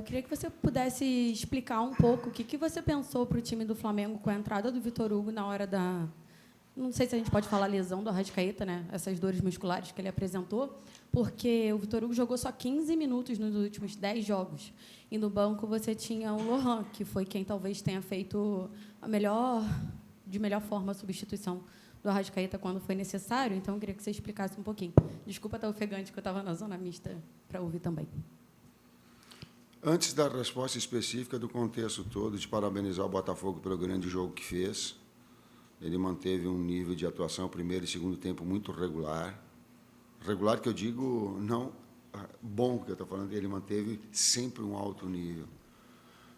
queria que você pudesse explicar um pouco o que você pensou para o time do Flamengo com a entrada do Vitor Hugo na hora da... Não sei se a gente pode falar lesão do Arrascaeta, né? Essas dores musculares que ele apresentou, porque o Vitor Hugo jogou só 15 minutos nos últimos 10 jogos. E no banco você tinha o Lohan, que foi quem talvez tenha feito de melhor forma a substituição do Arrascaeta quando foi necessário. Então, eu queria que você explicasse um pouquinho. Desculpa estar ofegante, que eu estava na zona mista para ouvir também. Antes da resposta específica do contexto todo, de parabenizar o Botafogo pelo grande jogo que fez, ele manteve um nível de atuação, primeiro e segundo tempo, muito regular. Regular, que eu digo, não bom, que eu estou falando, ele manteve sempre um alto nível.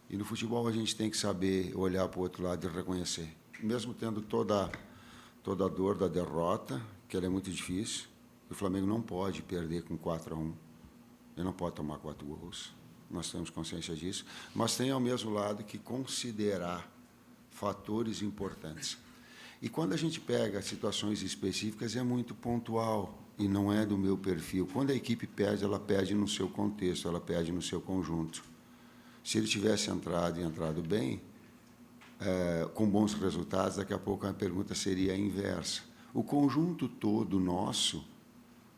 E no futebol a gente tem que saber olhar para o outro lado e reconhecer. Mesmo tendo toda a dor da derrota, que ela é muito difícil, o Flamengo não pode perder com 4-1. Ele não pode tomar 4 gols. Nós temos consciência disso. Mas tem, ao mesmo lado, que considerar fatores importantes. E quando a gente pega situações específicas, é muito pontual e não é do meu perfil. Quando a equipe perde, ela perde no seu contexto, ela perde no seu conjunto. Se ele tivesse entrado bem, com bons resultados, daqui a pouco a pergunta seria a inversa. O conjunto todo nosso,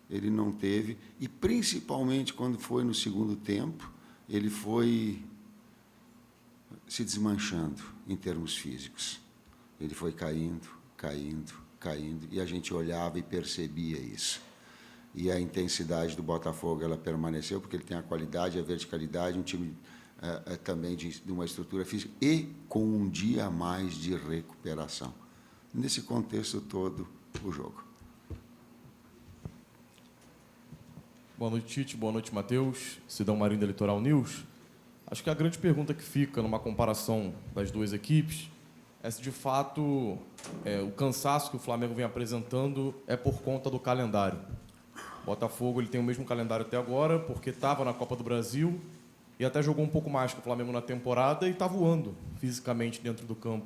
ele não teve, e principalmente quando foi no segundo tempo, ele foi se desmanchando em termos físicos. Ele foi caindo, e a gente olhava e percebia isso. E a intensidade do Botafogo, ela permaneceu, porque ele tem a qualidade, a verticalidade, um time também de uma estrutura física, e com um dia a mais de recuperação. Nesse contexto todo, o jogo. Boa noite, Tite. Boa noite, Matheus. Cidão Marinho da Litoral News. Acho que a grande pergunta que fica numa comparação das duas equipes é se, de fato, o cansaço que o Flamengo vem apresentando é por conta do calendário. O Botafogo ele tem o mesmo calendário até agora, porque estava na Copa do Brasil e até jogou um pouco mais que o Flamengo na temporada e está voando fisicamente dentro do campo.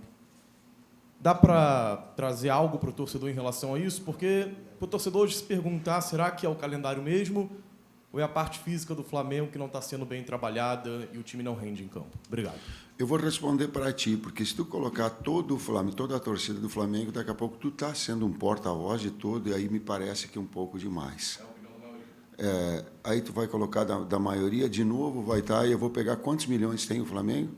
Dá para trazer algo para o torcedor em relação a isso? Porque para o torcedor hoje se perguntar, será que é o calendário mesmo ou é a parte física do Flamengo que não está sendo bem trabalhada e o time não rende em campo? Obrigado. Eu vou responder para ti, porque se tu colocar todo o Flamengo, toda a torcida do Flamengo, daqui a pouco tu está sendo um porta-voz de todo, e aí me parece que um pouco demais. Aí tu vai colocar da maioria, de novo vai estar, e eu vou pegar quantos milhões tem o Flamengo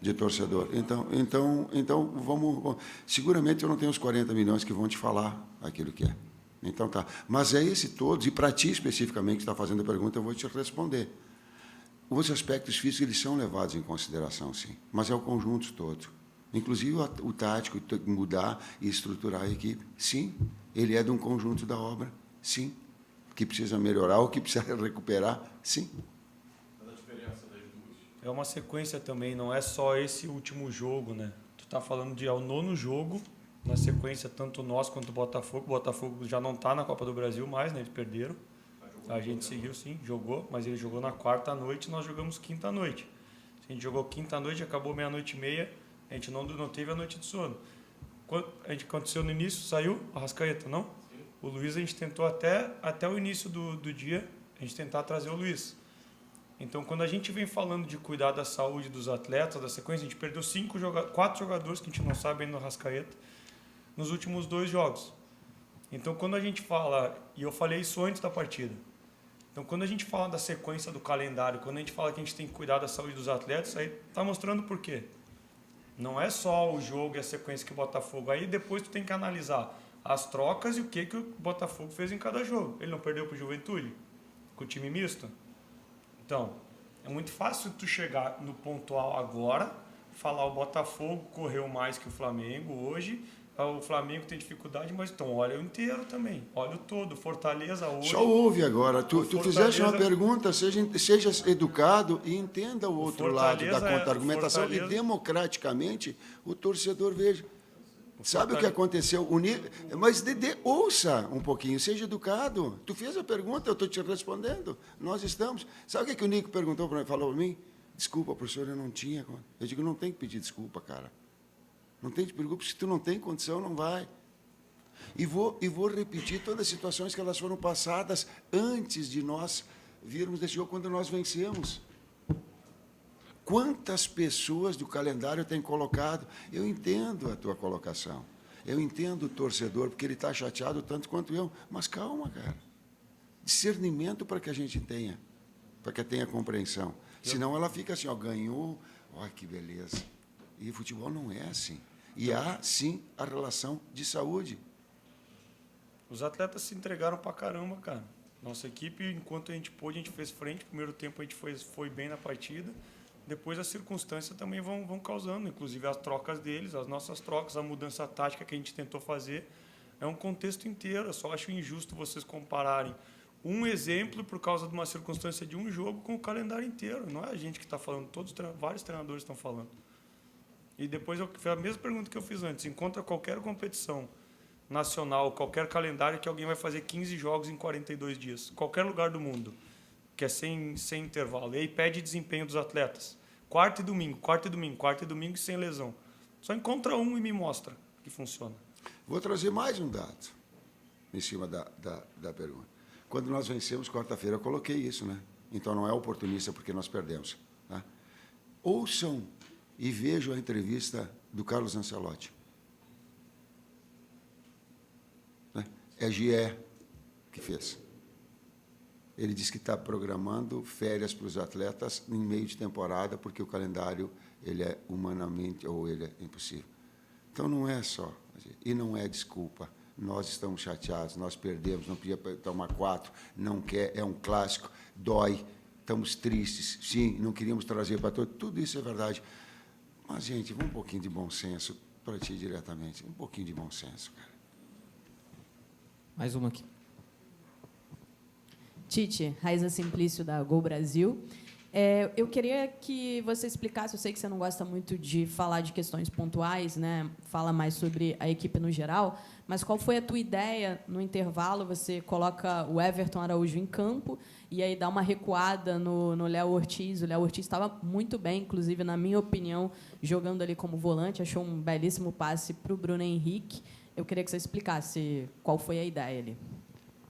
de torcedor. Então vamos... Seguramente eu não tenho os 40 milhões que vão te falar aquilo que é. Então tá. Mas é esse todos, e para ti especificamente que está fazendo a pergunta, eu vou te responder. Os aspectos físicos eles são levados em consideração, sim, mas é o conjunto todo. Inclusive o tático, mudar e estruturar a equipe, sim. Ele é de um conjunto da obra, sim. Que precisa melhorar ou que precisa recuperar, sim. Mas a diferença das duas? É uma sequência também, não é só esse último jogo, né? Tu está falando de ao 9º jogo, na sequência, tanto nós quanto o Botafogo. O Botafogo já não está na Copa do Brasil mais, né? Eles perderam. A gente seguiu, sim, jogou, mas ele jogou na quarta à noite, nós jogamos quinta à noite. A gente jogou quinta à noite, acabou meia-noite e meia, a gente não teve a noite de sono. Quando a gente aconteceu no início, saiu a Arrascaeta, não? Sim. O Luiz a gente tentou até o início do dia, a gente tentar trazer o Luiz. Então, quando a gente vem falando de cuidar da saúde dos atletas, da sequência, a gente perdeu 4 jogadores, que a gente não sabe ainda no Arrascaeta, nos últimos 2 jogos. Então, quando a gente fala, e eu falei isso antes da partida, então, quando a gente fala da sequência do calendário, quando a gente fala que a gente tem que cuidar da saúde dos atletas, aí está mostrando por quê. Não é só o jogo e a sequência que o Botafogo... Aí depois tu tem que analisar as trocas e o que o Botafogo fez em cada jogo. Ele não perdeu para o Juventude? Com o time misto? Então, é muito fácil tu chegar no pontual agora, falar o Botafogo correu mais que o Flamengo hoje... O Flamengo tem dificuldade, mas então olha o inteiro também, olha o todo, Fortaleza hoje... Só ouve agora, tu fizeste uma pergunta, seja educado e entenda o outro lado da contra-argumentação e democraticamente o torcedor veja. Sabe o que aconteceu? Mas ouça um pouquinho, seja educado. Tu fez a pergunta, eu estou te respondendo, nós estamos... Sabe o que o Nico perguntou para mim, falou para mim? Desculpa, professor, eu não tinha... Eu digo, não tem que pedir desculpa, cara. Não tem de preocupa, se tu não tem condição, não vai. E vou repetir todas as situações que elas foram passadas antes de nós virmos desse jogo, quando nós vencemos. Quantas pessoas do calendário tem colocado? Eu entendo a tua colocação. Eu entendo o torcedor, porque ele está chateado tanto quanto eu. Mas calma, cara. Discernimento para que a gente tenha, para que tenha compreensão. Senão ela fica assim, ó, ganhou, olha que beleza. E futebol não é assim. E há, sim, a relação de saúde. Os atletas se entregaram pra caramba, cara. Nossa equipe, enquanto a gente pôde, a gente fez frente. Primeiro tempo a gente foi bem na partida. Depois as circunstâncias também vão causando, inclusive as trocas deles, as nossas trocas, a mudança tática que a gente tentou fazer. É um contexto inteiro. Eu só acho injusto vocês compararem um exemplo por causa de uma circunstância de um jogo com o calendário inteiro. Não é a gente que está falando, vários treinadores estão falando. E depois foi a mesma pergunta que eu fiz antes. Encontra qualquer competição nacional, qualquer calendário que alguém vai fazer 15 jogos em 42 dias. Qualquer lugar do mundo, que é sem intervalo. E aí pede desempenho dos atletas. Quarta e domingo, quarta e domingo, quarta e domingo sem lesão. Só encontra um e me mostra que funciona. Vou trazer mais um dado em cima da pergunta. Quando nós vencemos quarta-feira, eu coloquei isso, né? Então não é oportunista porque nós perdemos. Tá? Ouçam e vejam a entrevista do Carlos Ancelotti. É GE que fez. Ele disse que está programando férias para os atletas em meio de temporada, porque o calendário ele é humanamente, ou ele é impossível. Então, não é só, e não é desculpa. Nós estamos chateados, nós perdemos, não podia tomar 4, não quer, é um clássico, dói, estamos tristes, sim, não queríamos trazer para todos, tudo isso é verdade. Mas, gente, um pouquinho de bom senso, para ti diretamente, um pouquinho de bom senso, cara. Mais uma aqui. Tite, Raiza Simplício, da Gol Brasil. Eu queria que você explicasse, eu sei que você não gosta muito de falar de questões pontuais, né? Fala mais sobre a equipe no geral, mas qual foi a tua ideia no intervalo? Você coloca o Everton Araújo em campo e aí dá uma recuada no Léo Ortiz. O Léo Ortiz estava muito bem, inclusive, na minha opinião, jogando ali como volante, achou um belíssimo passe para o Bruno Henrique. Eu queria que você explicasse qual foi a ideia ali.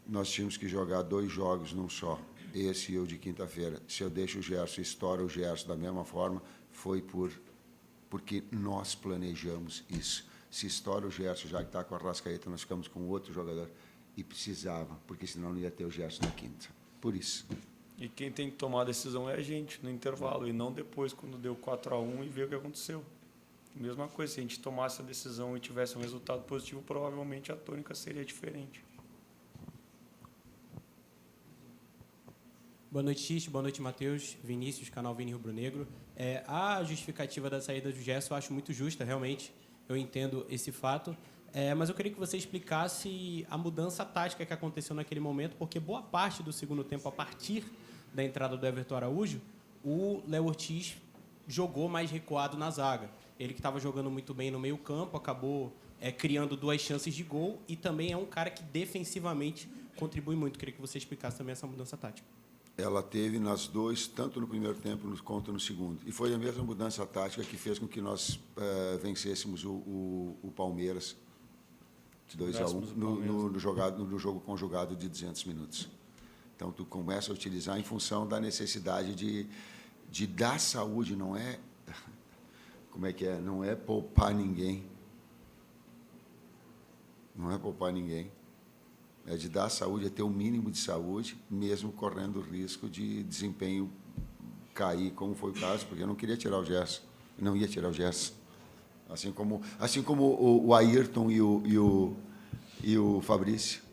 Nós tínhamos que jogar 2 jogos num só, esse e o de quinta-feira. Se eu deixo o Gerson, estoura o Gerson da mesma forma, foi porque nós planejamos isso. Se estoura o Gerson, já que está com a Arrascaeta, nós ficamos com outro jogador. E precisava, porque senão não ia ter o Gerson na quinta. Por isso. E quem tem que tomar a decisão é a gente, no intervalo, e não depois, quando deu 4-1 e ver o que aconteceu. Mesma coisa, se a gente tomasse a decisão e tivesse um resultado positivo, provavelmente a tônica seria diferente. Boa noite, Tite. Boa noite, Matheus. Vinícius, canal Vini Rubro Negro. A justificativa da saída do Gerson eu acho muito justa, realmente. Eu entendo esse fato. Mas eu queria que você explicasse a mudança tática que aconteceu naquele momento, porque boa parte do segundo tempo, a partir da entrada do Everton Araújo, o Léo Ortiz jogou mais recuado na zaga. Ele que estava jogando muito bem no meio-campo, acabou criando 2 chances de gol e também é um cara que defensivamente contribui muito. Queria que você explicasse também essa mudança tática. Ela teve nas 2, tanto no primeiro tempo quanto no segundo. E foi a mesma mudança tática que fez com que nós vencêssemos o Palmeiras de 2-1 no jogo conjugado de 200 minutos. Então, tu começa a utilizar em função da necessidade de dar saúde, não é... Como é que é? Não é poupar ninguém. Não é poupar ninguém. É de dar saúde, é ter o mínimo de saúde, mesmo correndo o risco de desempenho cair, como foi o caso, porque eu não queria tirar o Gerson. Não ia tirar o Gerson. Assim como o Ayrton e o Fabrício.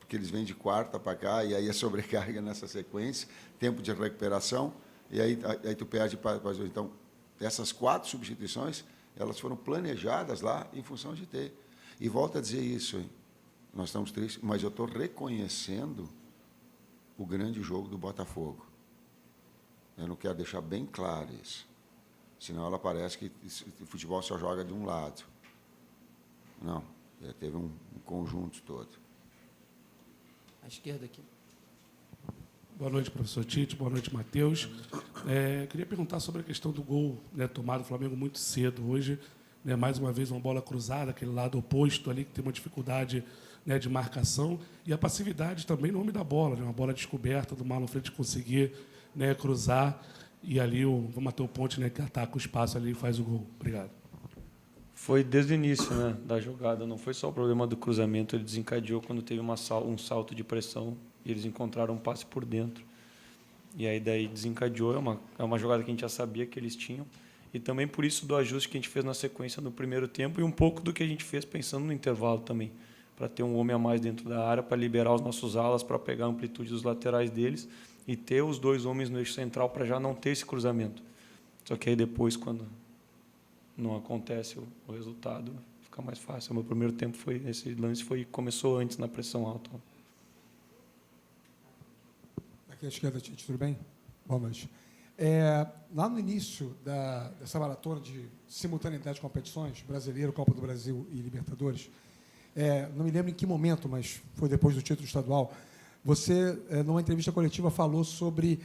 Porque eles vêm de quarta para cá, e aí a sobrecarga nessa sequência, tempo de recuperação, e aí tu perde para... Então, essas 4 substituições, elas foram planejadas lá em função de ter. E volto a dizer isso, hein? Nós estamos tristes, mas eu estou reconhecendo o grande jogo do Botafogo. Eu não quero deixar bem claro isso. Senão ela parece que o futebol só joga de um lado. Não, teve um conjunto todo. À esquerda aqui. Boa noite, professor Tite. Boa noite, Matheus. Queria perguntar sobre a questão do gol, né, tomado o Flamengo muito cedo hoje. Né, mais uma vez, uma bola cruzada, aquele lado oposto ali, que tem uma dificuldade né, de marcação, e a passividade também no nome da bola, né, uma bola descoberta do Marlon Freitas conseguir, né, cruzar, e ali o Matheus Ponte, né, que ataca o espaço ali e faz o gol. Obrigado. Foi desde o início, né, da jogada, não foi só o problema do cruzamento, ele desencadeou quando teve um salto de pressão e eles encontraram um passe por dentro. E aí daí desencadeou, é uma jogada que a gente já sabia que eles tinham. E também por isso do ajuste que a gente fez na sequência no primeiro tempo e um pouco do que a gente fez pensando no intervalo também, para ter um homem a mais dentro da área, para liberar os nossos alas, para pegar a amplitude dos laterais deles e ter os 2 homens no eixo central para já não ter esse cruzamento. Só que aí depois, quando não acontece o resultado, fica mais fácil. O meu primeiro tempo esse lance começou antes na pressão alta. Aqui à esquerda, Tite, tudo bem? Boa noite. Lá no início dessa maratona de simultaneidade de competições, Brasileiro, Copa do Brasil e Libertadores, não me lembro em que momento, mas foi depois do título estadual, você, numa entrevista coletiva, falou sobre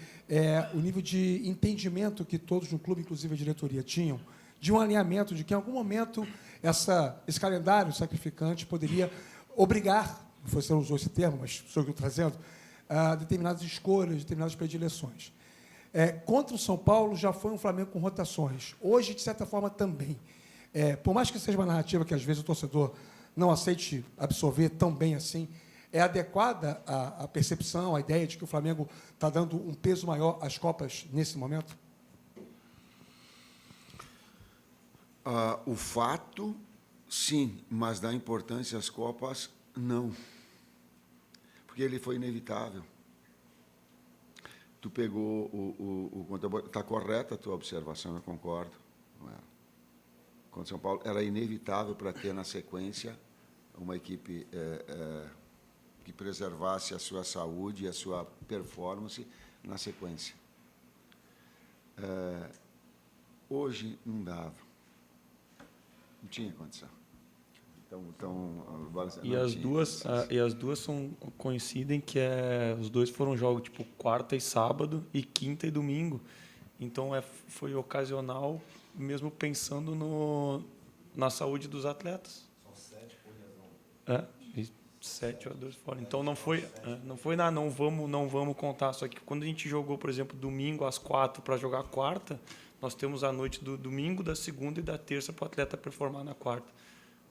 o nível de entendimento que todos no clube, inclusive a diretoria, tinham, de um alinhamento, de que em algum momento esse calendário sacrificante poderia obrigar, você não usou esse termo, mas sou eu que estou trazendo, a determinadas escolhas, determinadas predileções. Contra o São Paulo já foi um Flamengo com rotações. Hoje, de certa forma, também. Por mais que seja uma narrativa que, às vezes, o torcedor não aceite absorver tão bem assim, é adequada a percepção, a ideia de que o Flamengo está dando um peso maior às Copas nesse momento? O fato, sim, mas dar importância às Copas, não. Porque ele foi inevitável. Tu pegou está correta a tua observação, eu concordo. Não é? Contra São Paulo era inevitável para ter na sequência uma equipe que preservasse a sua saúde e a sua performance na sequência. Hoje não dava, não tinha condição. E as duas coincidem que os dois foram jogos tipo quarta e sábado e quinta e domingo. Então foi ocasional, mesmo pensando na saúde dos atletas. São 7 por lesão. E 7 jogadores fora. Então não vamos contar. Só que quando a gente jogou, por exemplo, domingo às 4 para jogar quarta, nós temos a noite do domingo, da segunda e da terça para o atleta performar na quarta.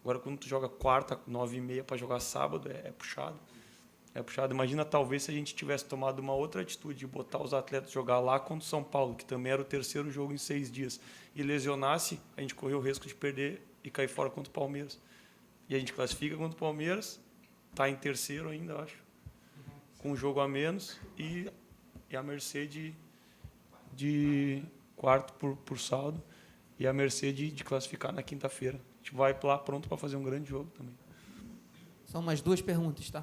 Agora, quando tu joga quarta, 9h30 para jogar sábado, é puxado. É puxado. Imagina, talvez, se a gente tivesse tomado uma outra atitude de botar os atletas jogar lá contra o São Paulo, que também era o terceiro jogo em 6 dias, e lesionasse, a gente correu o risco de perder e cair fora contra o Palmeiras. E a gente classifica contra o Palmeiras, está em terceiro ainda, acho, com um jogo a menos, e a mercê de quarto por saldo, e a mercê de classificar na quinta-feira. A gente vai lá pronto para fazer um grande jogo também. São mais 2 perguntas, tá?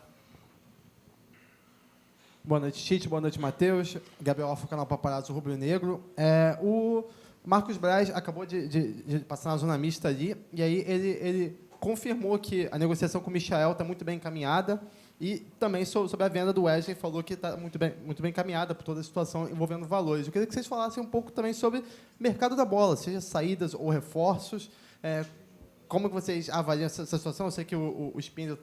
Boa noite, Tite. Boa noite, Matheus. Gabriel Alfa, canal Paparazzo Rubro Negro. O Marcos Braz acabou de passar na zona mista ali, e aí ele confirmou que a negociação com o Michael está muito bem encaminhada, e também sobre a venda do Wesley, falou que está muito bem encaminhada por toda a situação envolvendo valores. Eu queria que vocês falassem um pouco também sobre o mercado da bola, seja saídas ou reforços. Como que vocês avaliam essa situação? Eu sei que o Espíndola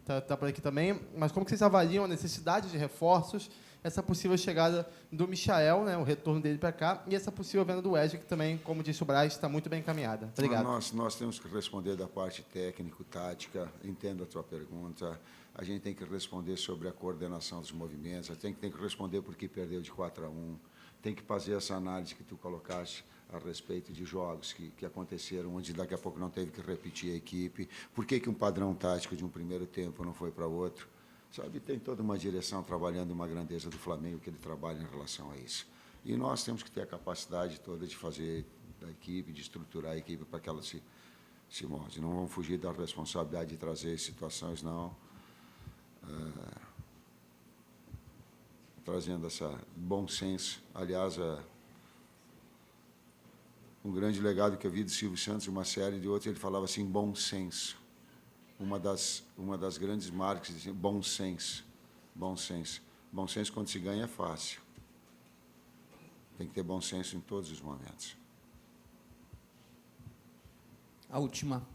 está por aqui também, mas como que vocês avaliam a necessidade de reforços, essa possível chegada do Michael, né, o retorno dele para cá, e essa possível venda do Wesley, que também, como disse o Braz, está muito bem encaminhada. Obrigado. Nós temos que responder da parte técnico-tática, entendo a tua pergunta, a gente tem que responder sobre a coordenação dos movimentos, a gente tem que responder por que perdeu de 4-1, tem que fazer essa análise que tu colocaste a respeito de jogos que aconteceram, onde daqui a pouco não teve que repetir a equipe, por que um padrão tático de um primeiro tempo não foi para outro. Sabe, tem toda uma direção trabalhando uma grandeza do Flamengo que ele trabalha em relação a isso. E nós temos que ter a capacidade toda de fazer a equipe, de estruturar a equipe para que ela se molde. Não vamos fugir da responsabilidade de trazer situações, não. Trazendo essa bom senso. Aliás, um grande legado que eu vi do Silvio Santos, uma série de outros, ele falava assim, bom senso. Uma das grandes marcas, assim, bom senso. Bom senso. Bom senso, quando se ganha, é fácil. Tem que ter bom senso em todos os momentos. A última.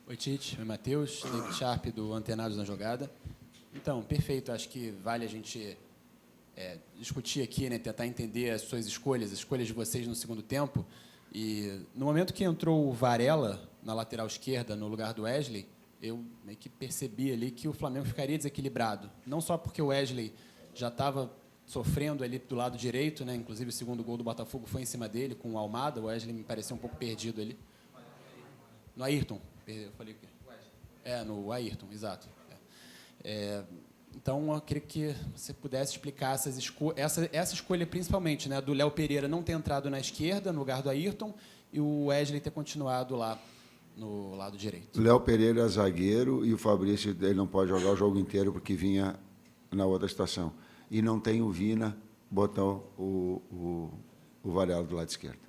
Oi, Tite. Oi, Matheus. David Sharp, do Antenados na Jogada. Então, perfeito. Acho que vale a gente discutir aqui, né, tentar entender as suas escolhas, as escolhas de vocês no segundo tempo. E no momento que entrou o Varela na lateral esquerda, no lugar do Wesley, eu meio que percebi ali que o Flamengo ficaria desequilibrado. Não só porque o Wesley já estava sofrendo ali do lado direito, né? Inclusive o segundo gol do Botafogo foi em cima dele, com o Almada. O Wesley me pareceu um pouco perdido ali. No Ayrton. Eu falei o quê? No Ayrton, exato. Então, eu queria que você pudesse explicar essa escolha, principalmente, né, do Léo Pereira não ter entrado na esquerda, no lugar do Ayrton, e o Wesley ter continuado lá no lado direito. O Léo Pereira é zagueiro e o Fabrício ele não pode jogar o jogo inteiro porque vinha na outra estação. E não tem o Vina, botar o Varela do lado esquerdo.